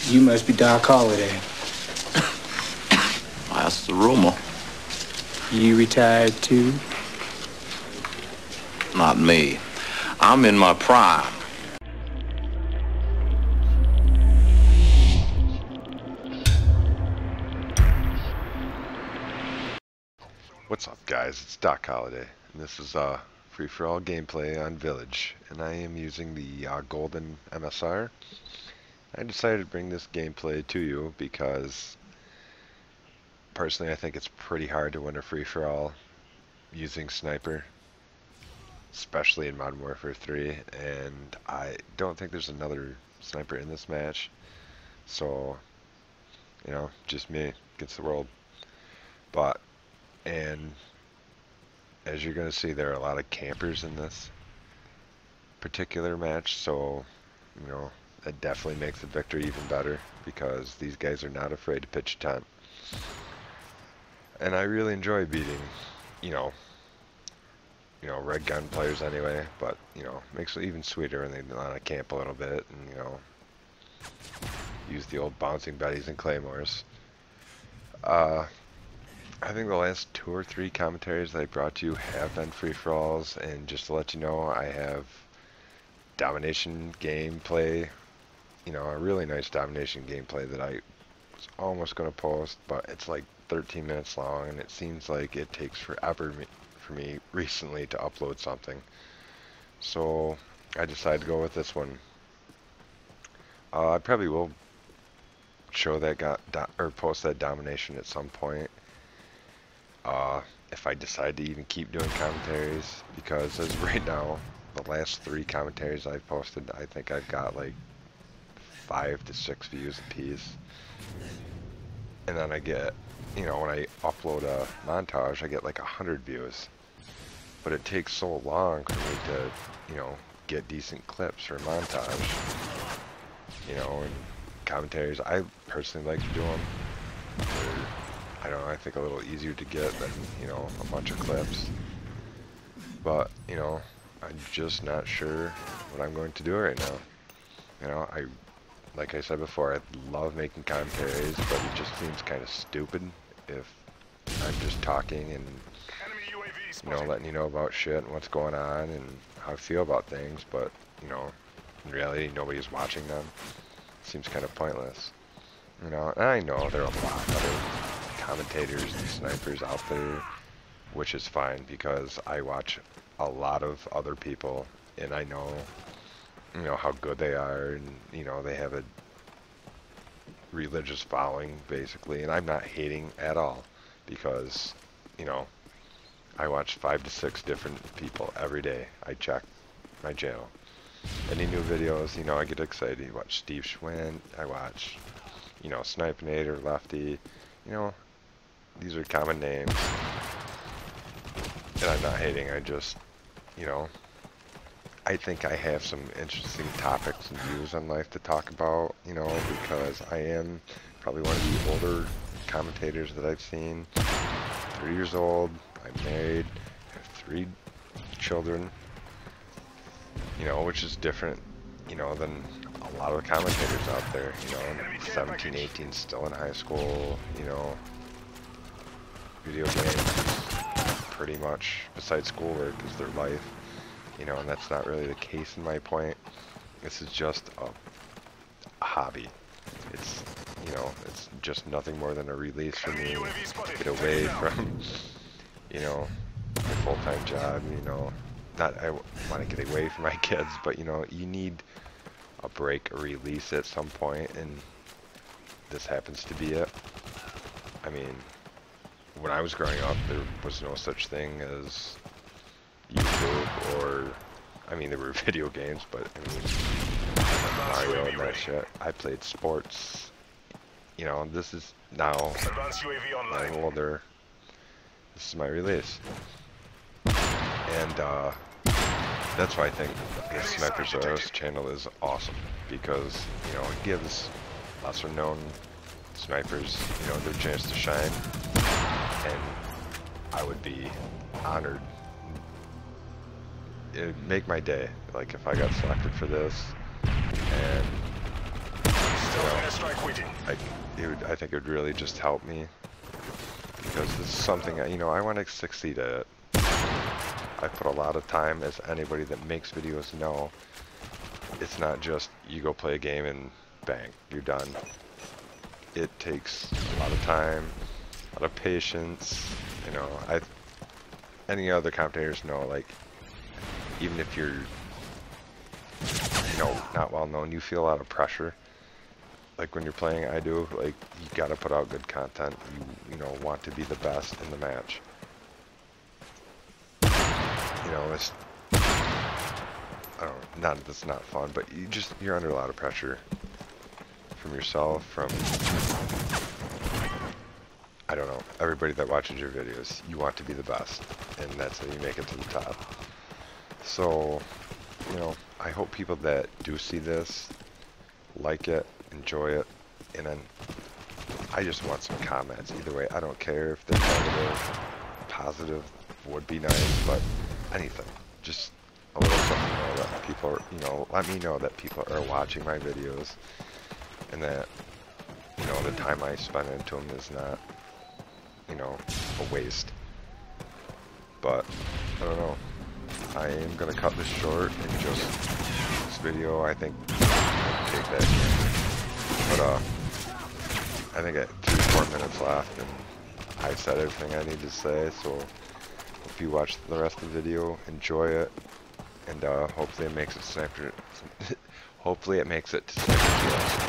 You must be Doc Holliday. That's the rumor. You retired too? Not me. I'm in my prime. What's up, guys? It's Doc Holliday, and this is free-for-all gameplay on Village, and I am using the golden MSR. I decided to bring this gameplay to you because personally I think it's pretty hard to win a free-for-all using sniper, especially in Modern Warfare 3, and I don't think there's another sniper in this match, so, you know, just me against the world. And as you're going to see, there are a lot of campers in this particular match, so, you know, that definitely makes the victory even better because these guys are not afraid to pitch a tent. And I really enjoy beating, you know, red gun players anyway, but, you know, makes it even sweeter when they want to camp a little bit and, you know, use the old bouncing Bettys and Claymores. I think the last 2 or 3 commentaries that I brought to you have been free-for-alls, and just to let you know, I have domination gameplay, you know, a really nice domination gameplay that I was almost going to post, but it's like 13 minutes long, and it seems like it takes forever for me recently to upload something. So I decided to go with this one. I probably will show that or post that domination at some point. If I decide to even keep doing commentaries, because as of right now, the last 3 commentaries I've posted, I think I've got like 5 to 6 views a piece. And then I get, you know, when I upload a montage, I get like 100 views. But it takes so long for me to, you know, get decent clips for a montage. You know, and commentaries, I personally like to do them. I don't know, I think a little easier to get than, you know, a bunch of clips. But, you know, I'm just not sure what I'm going to do right now. You know, like I said before, I love making commentaries, but it just seems kind of stupid if I'm just talking and, you know, letting you know about shit and what's going on and how I feel about things, but, you know, in reality, nobody's watching them. It seems kind of pointless. You know, and I know there are a lot of other commentators and snipers out there, which is fine because I watch a lot of other people and I know, you know, how good they are, and, you know, they have a religious following basically, and I'm not hating at all because, you know, I watch 5 to 6 different people every day. I check my channel. Any new videos, you know, I get excited. I watch Steve Schwinn, I watch, you know, Snipenator, Lefty, you know, these are common names, and I'm not hating, I just, you know, I think I have some interesting topics and views on life to talk about, you know, because I am probably one of the older commentators that I've seen. 3 years old, I'm married, have 3 children, you know, which is different, you know, than a lot of commentators out there, you know, 17, 18, still in high school, you know, video games pretty much, besides schoolwork, is their life, you know, and that's not really the case in my point. This is just a hobby. It's, you know, it's just nothing more than a release for me to get away from, you know, my full-time job, you know. Not I want to get away from my kids, but, you know, you need a break, a release at some point, and this happens to be it. I mean, when I was growing up, there was no such thing as YouTube, or, I mean, there were video games, but, I mean, Mario and that shit. I played sports, you know, this is now, I'm older, this is my release. And, that's why I think the Sniper Zeros channel is awesome, because, you know, it gives lesser known snipers, you know, their chance to shine, and I would be honored. It'd make my day, like if I got selected for this, and, you know, I think it would really just help me, because this is something, you know, I want to succeed at it. I put a lot of time, as anybody that makes videos know. It's not just you go play a game and bang, you're done. It takes a lot of time, a lot of patience. You know, any other commentators know, like, even if you're, you know, not well known, you feel a lot of pressure. Like when you're playing, I do, like, you gotta put out good content. You know, want to be the best in the match. You know, it's, I don't know, it's not fun, but you're under a lot of pressure from yourself, from, I don't know, everybody that watches your videos. You want to be the best, and that's how you make it to the top. So, you know, I hope people that do see this like it, enjoy it, and then I just want some comments. Either way, I don't care if they're negative, positive would be nice, but anything. Just a little something, you know, that people are, you know, let me know that people are watching my videos, and that, you know, the time I spend into them is not, you know, a waste. But I don't know. I am gonna cut this short and just this video. I think take that. But I think I got 3-4 minutes left, and I said everything I need to say. So if you watch the rest of the video, enjoy it, and hopefully it makes it sniper. Hopefully it makes it to sniper.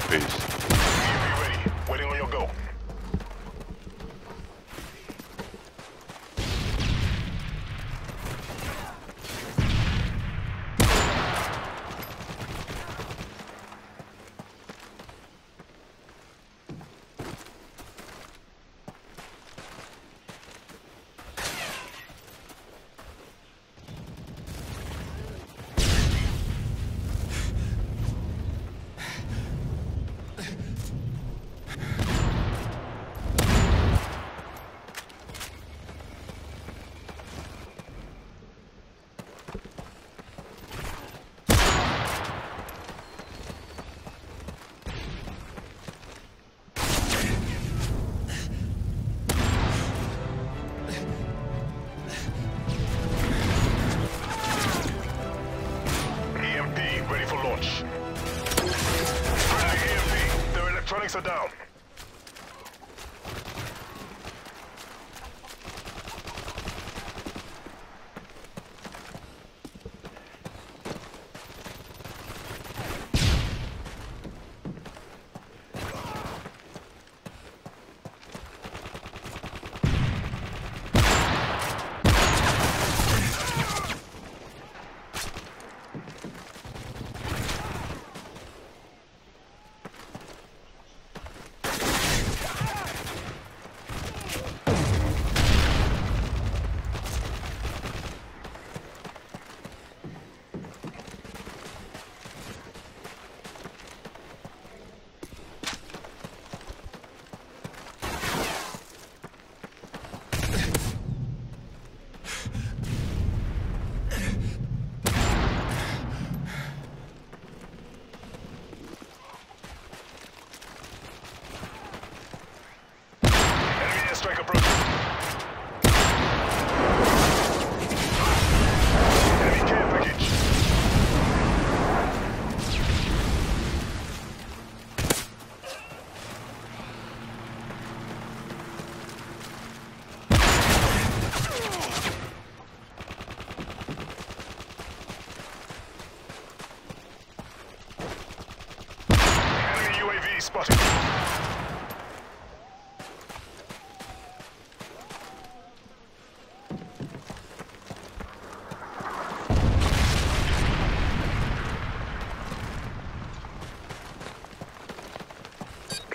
Peace. Be ready. Waiting on your go. Are down. Strike approach. Enemy care package. Enemy UAV spotted.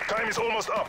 Time is almost up.